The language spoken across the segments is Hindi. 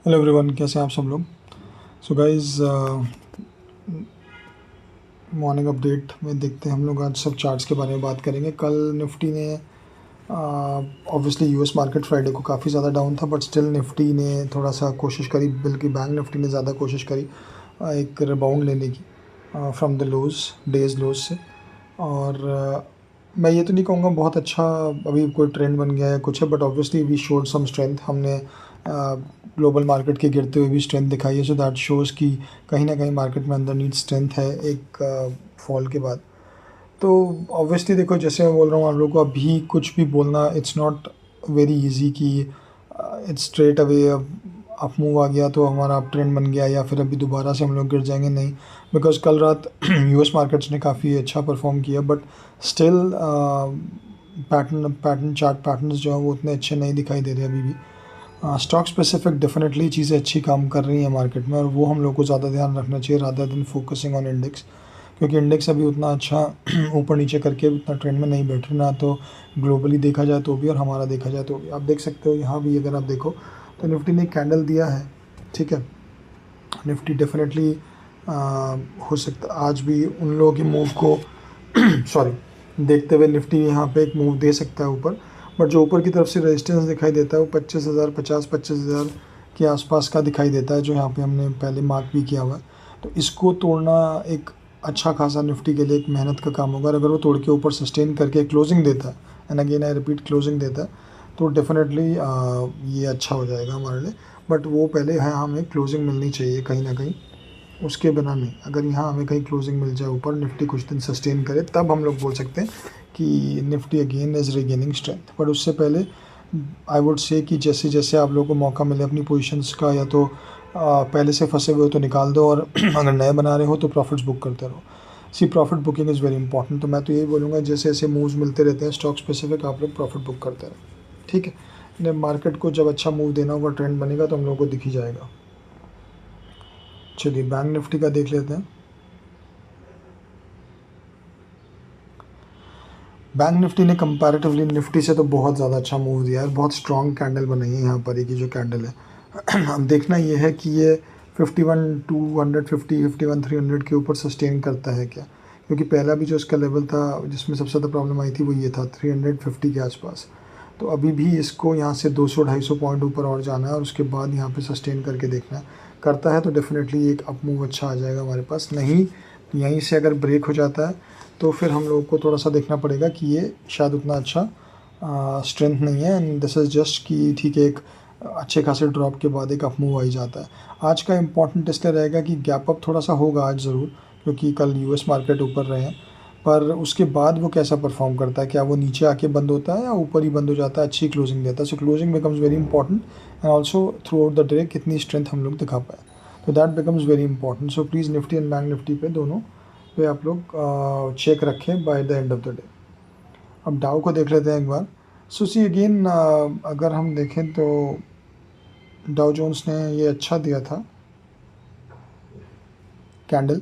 हेलो एवरीवन, कैसे हैं आप सब लोग। सो गाइस, मॉर्निंग अपडेट में देखते हैं हम लोग आज सब चार्ट्स के बारे में बात करेंगे। कल निफ्टी ने ऑब्वियसली यूएस मार्केट फ्राइडे को काफ़ी ज़्यादा डाउन था, बट स्टिल निफ्टी ने थोड़ा सा कोशिश करी, बल्कि बैंक निफ्टी ने ज़्यादा कोशिश करी एक रिबाउंड लेने की फ्रॉम द लोज, डेज लोज से। और मैं ये तो नहीं कहूँगा बहुत अच्छा अभी कोई ट्रेंड बन गया है कुछ है, but obviously we showed some strength. हमने ग्लोबल मार्केट के गिरते हुए भी स्ट्रेंथ दिखाई है, सो दैट शोज़ कि कहीं ना कहीं मार्केट में अंदर नीड स्ट्रेंथ है एक फॉल के बाद। तो ऑब्वियसली देखो, जैसे मैं बोल रहा हूँ आप लोगों को, अभी कुछ भी बोलना इट्स नॉट वेरी इजी कि it's straight away up move आ गया तो हमारा अप ट्रेंड बन गया, या फिर अभी दोबारा से हम लोग गिर जाएंगे, नहीं। बिकॉज कल रात यूएस मार्केट्स ने काफ़ी अच्छा परफॉर्म किया, बट स्टिल चार्ट पैटर्न्स जो हैं वो उतने अच्छे नहीं दिखाई दे रहे अभी भी। स्टॉक स्पेसिफिक डेफिनेटली चीज़ें अच्छी काम कर रही हैं मार्केट में, और वो हम लोग को ज़्यादा ध्यान रखना चाहिए rather than focusing on index, क्योंकि इंडेक्स अभी उतना अच्छा ऊपर नीचे करके उतना ट्रेंड में नहीं बैठ रही ना। तो ग्लोबली देखा जाए तो भी, और हमारा देखा जाए तो भी। आप देख सकते हो यहाँ भी, अगर आप देखो तो निफ्टी ने कैंडल दिया है, ठीक है। निफ्टी डेफिनेटली हो सकता आज भी उन लोगों के मूव को सॉरी देखते हुए निफ्टी यहाँ पे एक मूव दे सकता है ऊपर, बट जो ऊपर की तरफ से रेजिस्टेंस दिखाई देता है वो 25,000, 25,000 के आसपास का दिखाई देता है, जो यहाँ पे हमने पहले मार्क भी किया हुआ है। तो इसको तोड़ना एक अच्छा खासा निफ्टी के लिए एक मेहनत का काम होगा। और अगर वो तोड़ के ऊपर सस्टेन करके क्लोजिंग देता है, and again I repeat closing देता है, तो डेफिनेटली ये अच्छा हो जाएगा हमारे लिए। बट वो पहले है, हमें क्लोजिंग मिलनी चाहिए कहीं ना कहीं, उसके बिना नहीं। अगर यहाँ हमें कहीं क्लोजिंग मिल जाए ऊपर, निफ्टी कुछ दिन सस्टेन करे, तब हम लोग बोल सकते हैं कि Nifty again is regaining strength. But उससे पहले आई वुड से कि जैसे जैसे आप लोगों को मौका मिले अपनी पोजीशंस का, या तो पहले से फंसे हुए हो तो निकाल दो, और अगर नए बना रहे हो तो प्रॉफिट्स बुक करते रहो। See profit booking is very important. तो मैं तो यही बोलूँगा, जैसे जैसे मूव्स मिलते रहते हैं स्टॉक स्पेसिफिक, आप लोग प्रॉफिट बुक करते रहो, ठीक है। मार्केट को जब अच्छा मूव देना होगा, ट्रेंड बनेगा, तो हम लोग को दिख ही जाएगा। चलिए बैंक निफ्टी का देख लेते हैं। बैंक निफ्टी ने कंपैरेटिवली निफ्टी से तो बहुत ज़्यादा अच्छा मूव दिया है, बहुत स्ट्रॉन्ग कैंडल बनाई है यहाँ पर। एक जो कैंडल है अब देखना ये है कि ये 51,250, 51,300 के ऊपर सस्टेन करता है क्या, क्योंकि पहला भी जो इसका लेवल था जिसमें सबसे ज़्यादा प्रॉब्लम आई थी वो ये था 350 के आसपास। तो अभी भी इसको यहाँ से 200-250 पॉइंट ऊपर और जाना है, और उसके बाद यहाँ पे सस्टेन करके देखना है। करता है तो डेफिनेटली एक अप मूव अच्छा आ जाएगा हमारे पास। नहीं, यहीं से अगर ब्रेक हो जाता है तो फिर हम लोगों को थोड़ा सा देखना पड़ेगा कि ये शायद उतना अच्छा स्ट्रेंथ नहीं है, एंड दिस इज़ जस्ट कि ठीक है, एक अच्छे खासे ड्रॉप के बाद एक अप मूव आ ही जाता है। आज का इम्पॉर्टेंट इसलिए रहेगा कि गैप अप थोड़ा सा होगा आज ज़रूर, क्योंकि कल यूएस मार्केट ऊपर रहे हैं, पर उसके बाद वो कैसा परफॉर्म करता है, क्या वो नीचे आके बंद होता है या ऊपर ही बंद हो जाता है, अच्छी क्लोजिंग देता है। सो closing becomes very important, and also through out the day कितनी स्ट्रेंथ हम लोग दिखा पाए, तो that becomes very important. So please Nifty and bank Nifty पे दोनों पे आप लोग चेक रखें bye the end of the day. अब डाउ को देख लेते हैं एक बार। सो सी अगेन, अगर हम देखें तो डाउ जोन्स ने ये अच्छा दिया था कैंडल,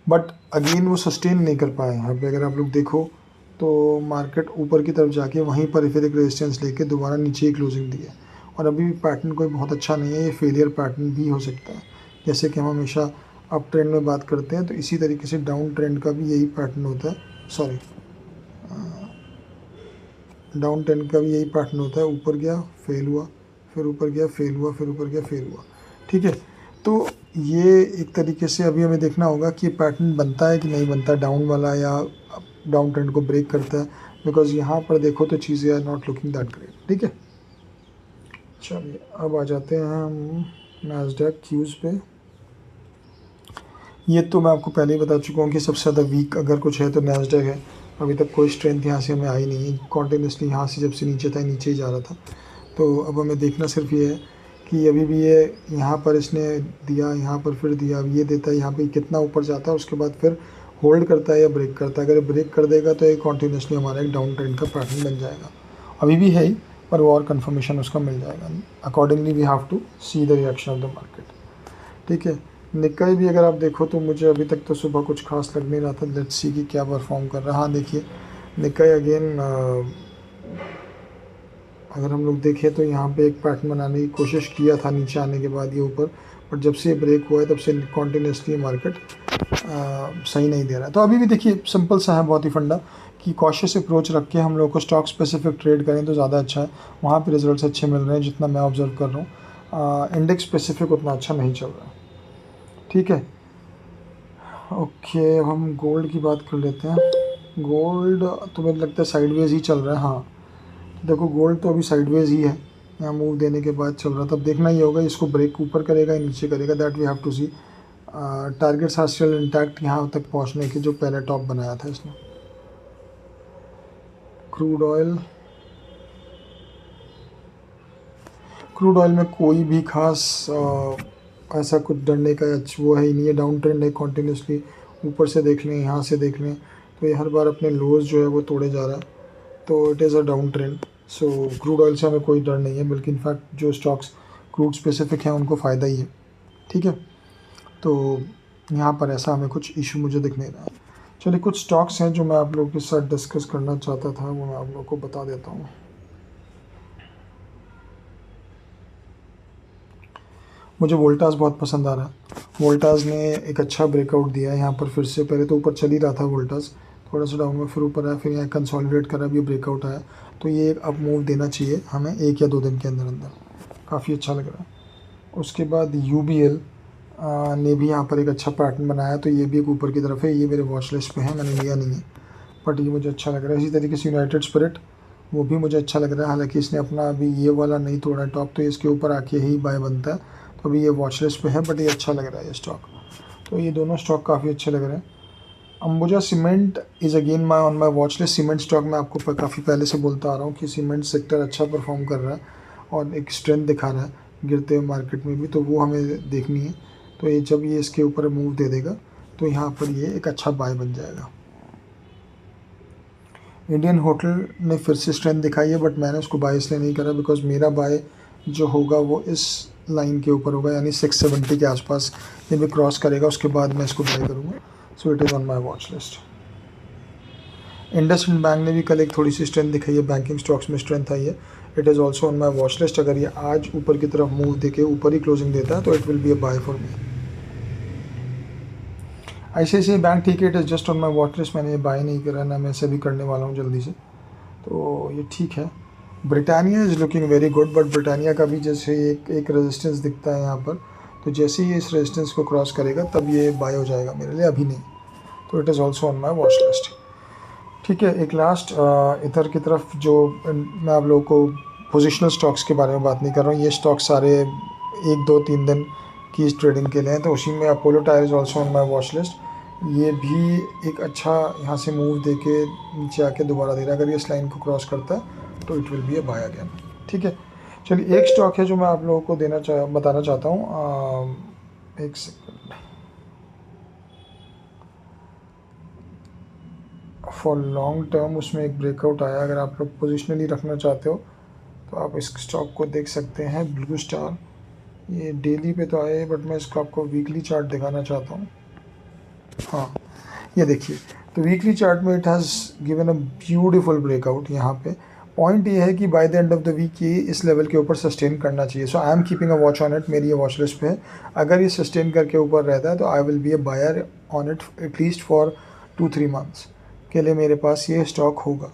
बट अगेन वो सस्टेन नहीं कर पाए। यहाँ पे अगर आप लोग देखो तो मार्केट ऊपर की तरफ जाके वहीं पर फिर एक रेजिस्टेंस लेके दोबारा नीचे ही क्लोजिंग दी है, और अभी भी पैटर्न कोई बहुत अच्छा नहीं है। ये फेलियर पैटर्न भी हो सकता है। जैसे कि हम हमेशा अप ट्रेंड में बात करते हैं, तो इसी तरीके से डाउन ट्रेंड का भी यही पैटर्न होता है। सॉरी, डाउन ट्रेंड का भी यही पैटर्न होता है। ऊपर गया, फेल हुआ, फिर ऊपर गया, फेल हुआ, फिर ऊपर गया, फेल हुआ, ठीक है। तो ये एक तरीके से अभी हमें देखना होगा कि पैटर्न बनता है कि नहीं बनता डाउन वाला, या डाउन ट्रेंड को ब्रेक करता है। बिकॉज यहाँ पर देखो तो चीज़ें are not looking that great, ठीक है। चलिए अब आ जाते हैं हम नैस्डैक क्यूज़ पे। ये तो मैं आपको पहले ही बता चुका हूँ कि सबसे ज़्यादा वीक अगर कुछ है तो नैस्डैक है। अभी तक कोई स्ट्रेंथ यहाँ से हमें आई नहीं है, कॉन्टिन्यूसली यहाँ से जब से नीचे था नीचे ही जा रहा था। तो अब हमें देखना सिर्फ ये है कि अभी भी ये यहाँ पर इसने दिया, यहाँ पर फिर दिया, अब ये देता है, यहाँ पे कितना ऊपर जाता है, उसके बाद फिर होल्ड करता है या ब्रेक करता है। अगर ब्रेक कर देगा तो ये कॉन्टीन्यूसली हमारा एक डाउन ट्रेंड का पैटर्न बन जाएगा। अभी भी है ही, पर वो और कन्फर्मेशन उसका मिल जाएगा। Accordingly we have to see the reaction of the market, ठीक है। निकाई भी अगर आप देखो तो मुझे अभी तक तो सुबह कुछ खास लग नहीं रहा था। लेट्स सी कि क्या परफॉर्म कर रहा है। हाँ देखिए, निकाई अगेन अगर हम लोग देखें तो यहाँ पे एक पैटर्न बनाने की कोशिश किया था नीचे आने के बाद ये ऊपर, बट जब से ब्रेक हुआ है तब से कॉन्टीन्यूसली मार्केट सही नहीं दे रहा है। तो अभी भी देखिए सिंपल सा है बहुत ही फंडा कि कॉशियस अप्रोच रख के हम लोग को स्टॉक स्पेसिफिक ट्रेड करें तो ज़्यादा अच्छा है, वहाँ पे रिजल्ट्स अच्छे मिल रहे हैं जितना मैं ऑब्जर्व कर रहा हूँ। इंडेक्स स्पेसिफिक उतना अच्छा नहीं चल रहा है। ठीक है, ओके, अब हम गोल्ड की बात कर लेते हैं। गोल्ड तो मुझे लगता है साइडवेज ही चल रहा है। हाँ, देखो गोल्ड तो अभी साइडवेज ही है, यहाँ मूव देने के बाद चल रहा, तब देखना ही होगा इसको ब्रेक ऊपर करेगा या नीचे करेगा, that we have to see. Targets are still intact यहाँ तक पहुँचने के जो पहले टॉप बनाया था इसने। क्रूड ऑयल में कोई भी खास ऐसा कुछ डरने का वो है ही नहीं है, डाउन ट्रेंड है कॉन्टीन्यूसली, ऊपर से देख लें यहाँ से देख लें तो ये हर बार अपने लोज जो है वो तोड़े जा रहा है, तो it is a down trend. So crude oil से हमें कोई डर नहीं है, बल्कि इनफैक्ट जो स्टॉक्स क्रूड स्पेसिफिक हैं उनको फ़ायदा ही है। ठीक है, तो यहाँ पर ऐसा हमें कुछ इशू मुझे दिख नहीं रहा है। चलिए, कुछ स्टॉक्स हैं जो मैं आप लोगों के साथ डिस्कस करना चाहता था, वो मैं आप लोगों को बता देता हूँ। मुझे वोल्टास बहुत पसंद आ रहा है। वोल्टास ने एक अच्छा ब्रेकआउट दिया है यहाँ पर फिर से, पहले तो ऊपर चल ही रहा था वोल्टास, थोड़ा सा डाउन में फिर ऊपर आया, फिर यहाँ कंसोलिडेट करा, भी ब्रेकआउट आया, तो ये अब मूव देना चाहिए हमें 1 या 2 दिन के अंदर अंदर, काफ़ी अच्छा लग रहा है। उसके बाद UBL ने भी यहाँ पर एक अच्छा पैटर्न बनाया, तो ये भी एक ऊपर की तरफ है, ये मेरे वॉच लिस्ट पे है, मैंने लिया नहीं है बट ये मुझे अच्छा लग रहा है। इसी तरीके से यूनाइटेड स्पिरिट, वो भी मुझे अच्छा लग रहा है, हालांकि इसने अपना अभी ये वाला नहीं तोड़ा टॉप, तो इसके ऊपर आके ही बाय बनता है, तो अभी ये वॉच लिस्ट पे है, बट ये अच्छा लग रहा है ये स्टॉक। तो ये दोनों स्टॉक काफ़ी अच्छे लग रहे हैं। Ambuja cement is again on my watch list. Cement stock मैं आपको काफ़ी पहले से बोलता आ रहा हूँ कि सीमेंट सेक्टर अच्छा परफॉर्म कर रहा है और एक स्ट्रेंथ दिखा रहा है गिरते हुए मार्केट में भी, तो वो हमें देखनी है। तो ये जब ये इसके ऊपर मूव दे देगा तो यहाँ पर ये एक अच्छा बाय बन जाएगा। इंडियन होटल ने फिर से स्ट्रेंथ दिखाई है, बट मैंने उसको बाय इसलिए नहीं करा बिकॉज मेरा बाय जो होगा वो इस लाइन के ऊपर होगा, यानी 670 के आसपास ये भी क्रॉस करेगा, उसके बाद मैं इसको बाय करूँगा। So it is on my watch list. IndusInd bank ने भी कल एक थोड़ी सी स्ट्रेंथ दिखाई है, बैंकिंग स्टॉक्स में स्ट्रेंथ आई है, it is also on my watch list. अगर ये आज ऊपर की तरफ मूव देके ऊपर ही क्लोजिंग देता है तो it will be a buy for me. ICICI bank ठीक है, it is just on my watch list, मैंने ये बाय नहीं करा, ना मैं इसे भी करने वाला हूँ जल्दी से, तो ये ठीक है। Britannia is looking very good, but Britannia का भी जैसे एक रेजिस्टेंस दिखता है यहाँ पर, तो जैसे ही इस रेजिस्टेंस को क्रॉस करेगा तब ये बाय हो जाएगा मेरे लिए, अभी नहीं, तो it is also on my watch list. ठीक है, एक लास्ट इधर की तरफ जो मैं आप लोगों को पोजिशनल स्टॉक्स के बारे में बात नहीं कर रहा हूँ, ये स्टॉक सारे 1 2 3 दिन की ट्रेडिंग के लिए हैं, तो उसी में Apollo tyre is also on my watch list. ये भी एक अच्छा यहाँ से मूव दे के नीचे आके दोबारा दे रहा है, अगर ये इस लाइन को क्रॉस करता है तो it will be a buy again. ठीक है, चलिए, एक स्टॉक है जो मैं आप लोगों को बताना चाहता हूँ, एक सेकंड, फॉर लॉन्ग टर्म उसमें एक ब्रेकआउट आया, अगर आप लोग पोजिशनली रखना चाहते हो तो आप इस स्टॉक को देख सकते हैं, ब्लू स्टार। ये डेली पे तो आए, बट मैं इसको आपको वीकली चार्ट दिखाना चाहता हूँ। हाँ, ये देखिए, तो वीकली चार्ट में it has given a beautiful breakout. यहाँ पे पॉइंट ये है कि by the end of the week ये इस लेवल के ऊपर सस्टेन करना चाहिए। So I am keeping a watch on it, मेरी ये वॉच लिस्ट पे है। अगर ये सस्टेन करके ऊपर रहता है तो I will be a buyer on it at least for 2-3 months के लिए मेरे पास ये स्टॉक होगा,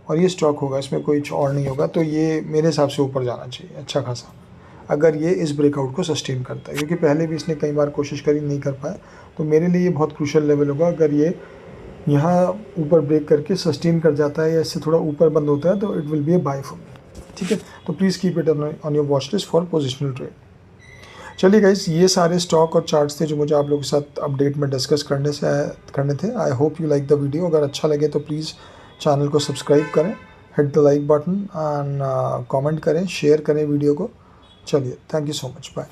और ये स्टॉक होगा, इसमें कोई और नहीं होगा, तो ये मेरे हिसाब से ऊपर जाना चाहिए अच्छा खासा, अगर ये इस ब्रेकआउट को सस्टेन करता है, क्योंकि पहले भी इसने कई बार कोशिश करी, नहीं कर पाया, तो मेरे लिए ये बहुत क्रूशियल लेवल होगा। अगर ये यहाँ ऊपर ब्रेक करके सस्टेन कर जाता है या इससे थोड़ा ऊपर बंद होता है तो it will be a buy for me. ठीक है, तो please keep it on your watch list for positional trade. चलिए गाइस, ये सारे स्टॉक और चार्ट्स थे जो मुझे आप लोगों के साथ अपडेट में डिस्कस करने थे। I hope you like the video. अगर अच्छा लगे तो प्लीज़ चैनल को सब्सक्राइब करें, hit the like button and comment करें, शेयर करें वीडियो को। चलिए, thank you so much, bye.